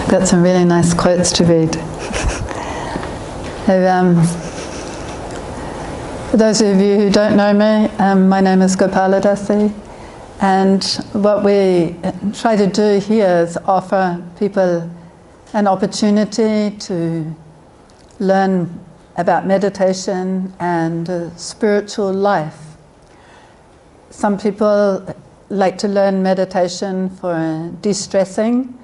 got some really nice quotes to read. For those of you who don't know me, my name is Gopala Dasi, and what we try to do here is offer people an opportunity to learn about meditation and spiritual life. Some people like to learn meditation for de-stressing.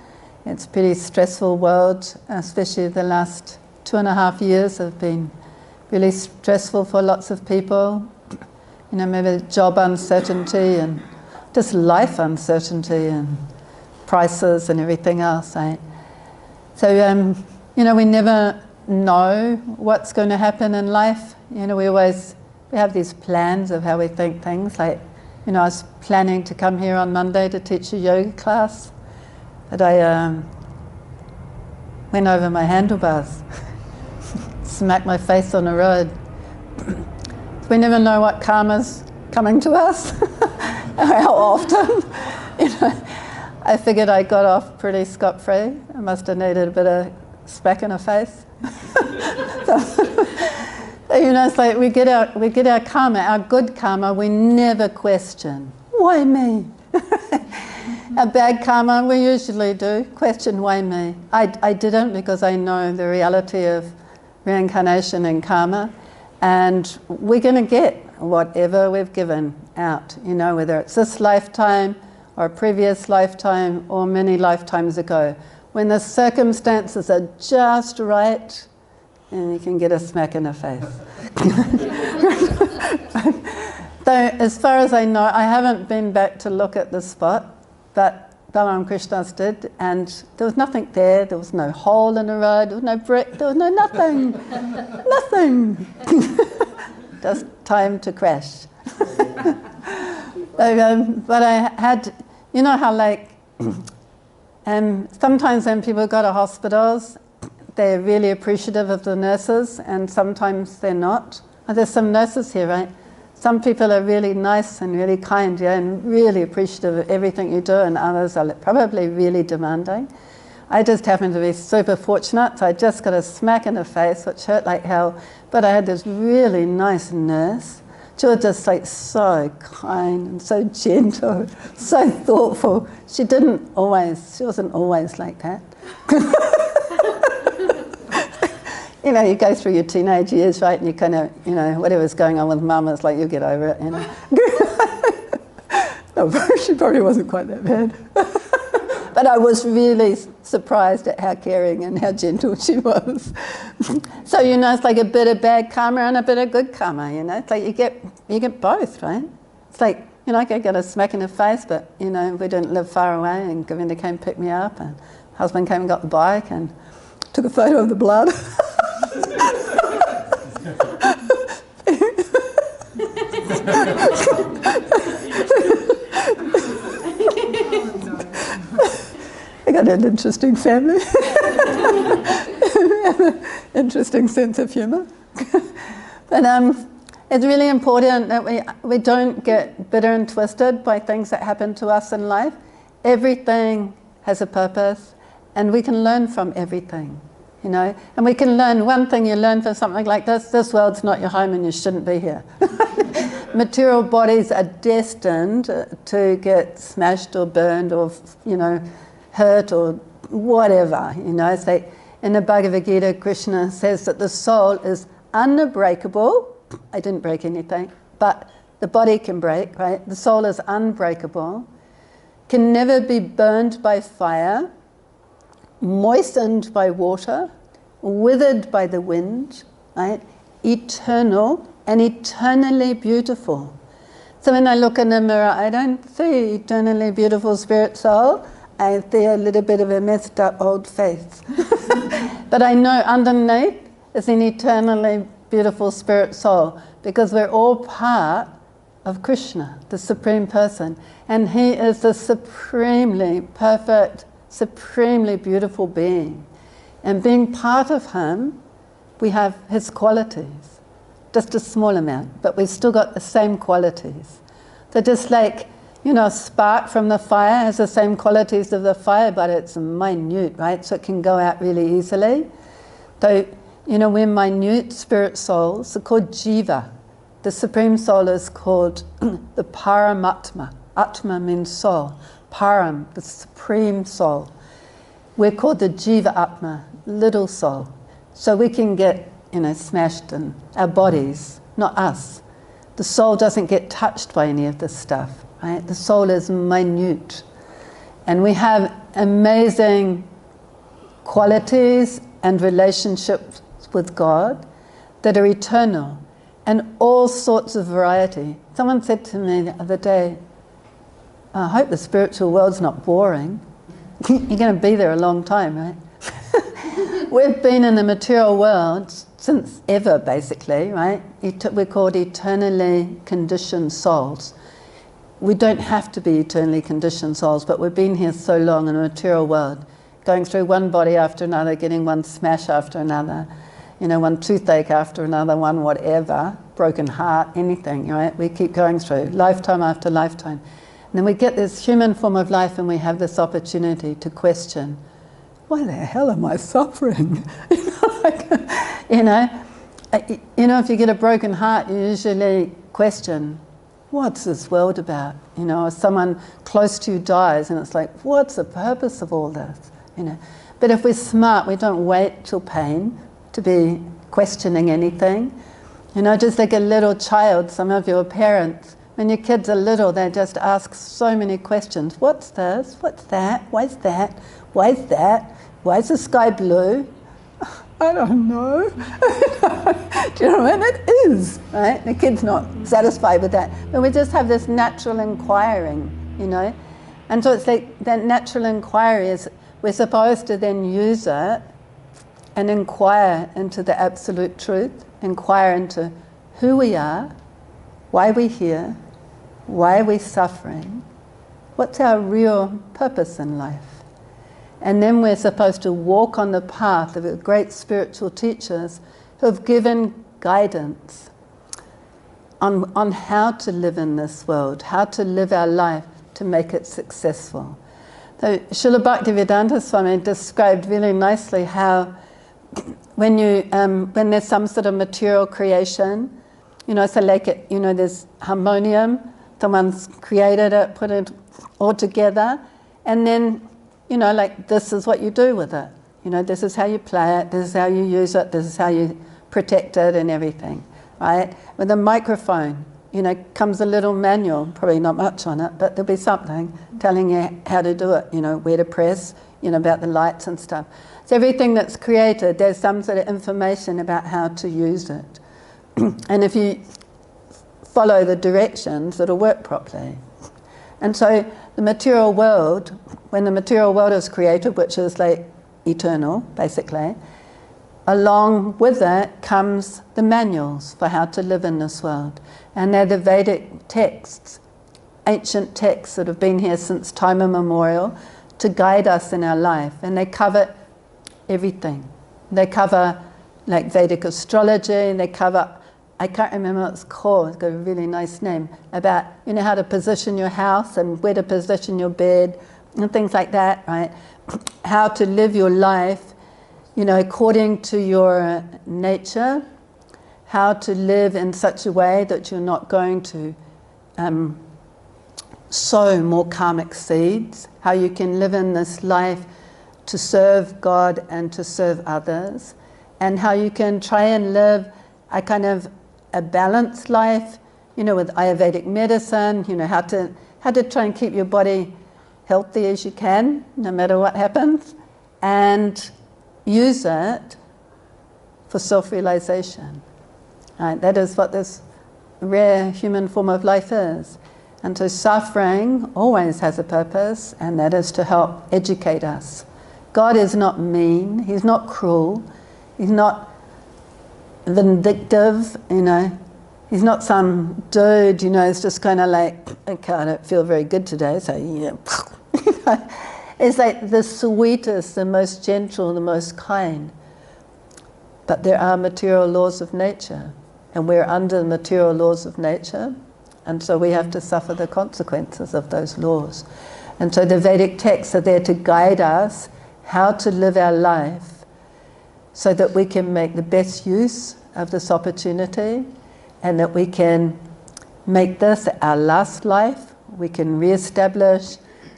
It's a pretty stressful world, especially the last 2.5 years have been really stressful for lots of people. You know, maybe job uncertainty and just life uncertainty and prices and everything else, right? So, you know, we never know what's going to happen in life. You know, we have these plans of how we think things. Like, you know, I was planning to come here on Monday to teach a yoga class, but I went over my handlebars, smacked my face on the road. We never know what karma's coming to us, how often. You know, I figured I got off pretty scot-free. I must have needed a bit of smack in the face. So, you know, it's like we get our karma, our good karma. We never question, why me? Our bad karma, we usually do question, why me? I didn't, because I know the reality of reincarnation and karma, and we're going to get whatever we've given out, you know, whether it's this lifetime or a previous lifetime or many lifetimes ago. When the circumstances are just right, and you can get a smack in the face. So, as far as I know, I haven't been back to look at the spot, but Param Krishna's did, and there was nothing there. There was no hole in the road, there was no brick, there was no nothing. Nothing. Just time to crash. So, but I had, you know how like, sometimes when people go to hospitals, they're really appreciative of the nurses, and sometimes they're not. And there's some nurses here, right? Some people are really nice and really kind, yeah, and really appreciative of everything you do, and others are probably really demanding. I just happened to be super fortunate, so I just got a smack in the face, which hurt like hell, but I had this really nice nurse. She was just like so kind and so gentle, so thoughtful. She wasn't always like that. You know, you go through your teenage years, right, and you kind of, you know, whatever's going on with mum, it's like, you'll get over it, you know. No, she probably wasn't quite that bad. But I was really surprised at how caring and how gentle she was. So, you know, it's like a bit of bad karma and a bit of good karma, you know. It's like you get both, right? It's like, you know, I could get a smack in the face, but, you know, we didn't live far away, and Govinda came and picked me up, and husband came and got the bike and took a photo of the blood. I got an interesting family. Interesting sense of humor. But it's really important that we don't get bitter and twisted by things that happen to us in life. Everything has a purpose, and we can learn from everything. You know, and we can learn one thing. You learn from something like this world's not your home and you shouldn't be here. Material bodies are destined to get smashed or burned or, you know, hurt or whatever. You know, it's like in the Bhagavad Gita, Krishna says that the soul is unbreakable. I didn't break anything, but the body can break, right? The soul is unbreakable, can never be burned by fire, moistened by water, withered by the wind, right? Eternal and eternally beautiful. So when I look in the mirror, I don't see eternally beautiful spirit soul. I see a little bit of a messed up old face. But I know underneath is an eternally beautiful spirit soul, because we're all part of Krishna, the Supreme Person. And He is the supremely perfect, supremely beautiful being. And being part of Him, we have His qualities. Just a small amount, but we've still got the same qualities. So just like a spark from the fire has the same qualities of the fire, but it's minute, right? So it can go out really easily. So, we're minute spirit souls. They're called Jiva. The Supreme Soul is called the Paramatma. Atma means soul. Param, the Supreme Soul. We're called the Jiva Atma, little soul. So we can get, smashed in our bodies, not us. The soul doesn't get touched by any of this stuff, right? The soul is minute. And we have amazing qualities and relationships with God that are eternal and all sorts of variety. Someone said to me the other day, I hope the spiritual world's not boring. You're going to be there a long time, right? We've been in the material world since ever, basically, right? We're called eternally conditioned souls. We don't have to be eternally conditioned souls, but we've been here so long in the material world, going through one body after another, getting one smash after another, one toothache after another, one whatever, broken heart, anything, right? We keep going through, lifetime after lifetime. And then we get this human form of life and we have this opportunity to question, why the hell am I suffering? If you get a broken heart, you usually question, what's this world about? Or someone close to you dies and it's like, what's the purpose of all this? But if we're smart, we don't wait till pain to be questioning anything. Just like a little child, some of your parents, when your kids are little, they just ask so many questions. What's this? What's that? Why's that? Why's that? Why is the sky blue? I don't know. Do you know what I mean? It is, right? The kid's not satisfied with that. But we just have this natural inquiring, And so it's like that natural inquiry is, we're supposed to then use it and inquire into the absolute truth, inquire into who we are, why we're here, why are we suffering, what's our real purpose in life. And then we're supposed to walk on the path of the great spiritual teachers who have given guidance on how to live in this world, how to live our life to make it successful. So Srila Bhaktivedanta Swami described really nicely how when there's some sort of material creation, so like there's harmonium, someone's created it, put it all together, and then like this is what you do with it. This is how you play it, this is how you use it, this is how you protect it and everything, right? With a microphone, comes a little manual, probably not much on it, but there'll be something telling you how to do it, where to press, about the lights and stuff. So everything that's created, there's some sort of information about how to use it. And if you follow the directions, it'll work properly. And so the material world, when the material world is created, which is like eternal, basically, along with it comes the manuals for how to live in this world. And they're the Vedic texts, ancient texts that have been here since time immemorial to guide us in our life. And they cover everything. They cover like Vedic astrology, they cover, I can't remember what it's called, it's got a really nice name, about how to position your house and where to position your bed and things like that, right? How to live your life, according to your nature, how to live in such a way that you're not going to sow more karmic seeds, how you can live in this life to serve God and to serve others, and how you can try and live a kind of a balanced life, with Ayurvedic medicine, how to try and keep your body healthy as you can, no matter what happens, and use it for self-realization. Right? That is what this rare human form of life is. And so suffering always has a purpose, and that is to help educate us. God is not mean, He's not cruel, He's not vindictive, He's not some dude, it's just kind of like, okay, I don't feel very good today, so It's like the sweetest, the most gentle, the most kind. But there are material laws of nature, and we're under the material laws of nature, And so we have to suffer the consequences of those laws. And so the Vedic texts are there to guide us how to live our life so that we can make the best use of this opportunity, and that we can make this our last life. We can re-establish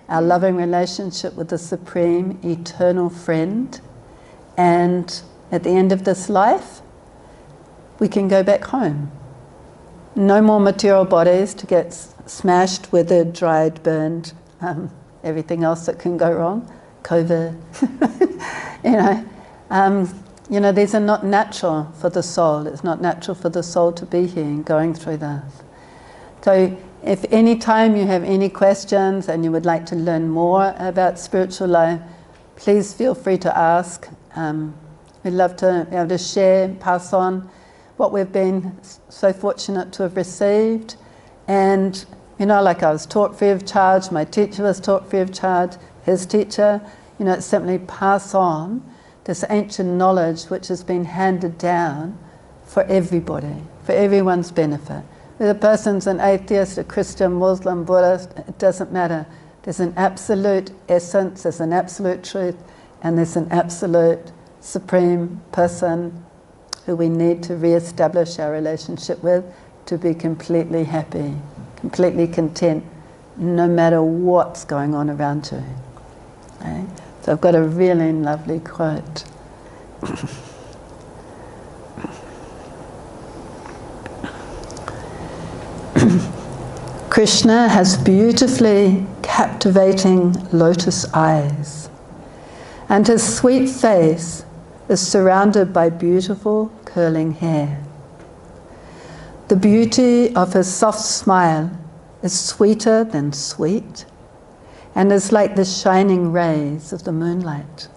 our loving relationship with the Supreme Eternal Friend, and at the end of this life we can go back home. No more material bodies to get smashed, withered, dried, burned, everything else that can go wrong, COVID. These are not natural for the soul. It's not natural for the soul to be here and going through that. So if any time you have any questions and you would like to learn more about spiritual life, please feel free to ask. We'd love to be able to share, pass on what we've been so fortunate to have received. And, like I was taught free of charge, my teacher was taught free of charge, his teacher, it's simply pass on this ancient knowledge which has been handed down for everybody, for everyone's benefit. Whether the person's an atheist, a Christian, Muslim, Buddhist, it doesn't matter. There's an absolute essence, there's an absolute truth, and there's an absolute supreme person who we need to re-establish our relationship with to be completely happy, completely content, no matter what's going on around you. Okay? So I've got a really lovely quote. Krishna has beautifully captivating lotus eyes, and his sweet face is surrounded by beautiful curling hair. The beauty of his soft smile is sweeter than sweet, and is like the shining rays of the moonlight.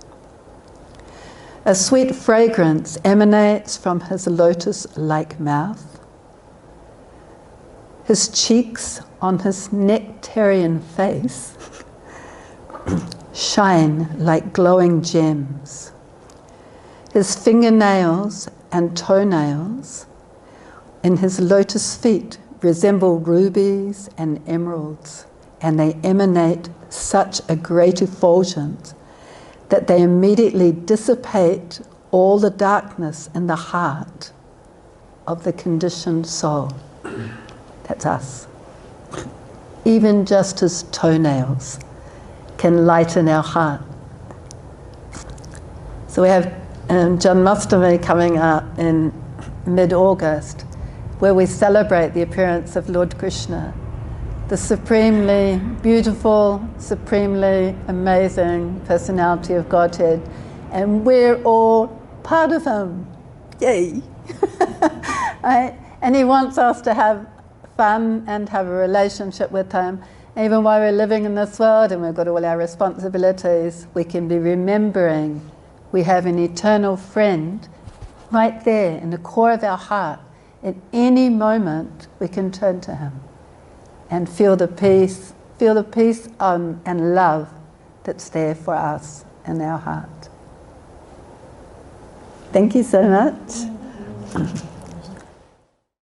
A sweet fragrance emanates from his lotus-like mouth. His cheeks on his nectarian face shine like glowing gems. His fingernails and toenails in his lotus feet resemble rubies and emeralds, and they emanate such a great effulgence that they immediately dissipate all the darkness in the heart of the conditioned soul. That's us. Even just his toenails can lighten our heart. So we have Janmashtami coming up in mid-August, where we celebrate the appearance of Lord Krishna, the supremely beautiful, supremely amazing personality of Godhead, and we're all part of him. Yay! Right? And he wants us to have fun and have a relationship with him. Even while we're living in this world and we've got all our responsibilities, we can be remembering we have an eternal friend right there in the core of our heart. At any moment we can turn to him and feel the peace and love that's there for us in our heart. Thank you so much.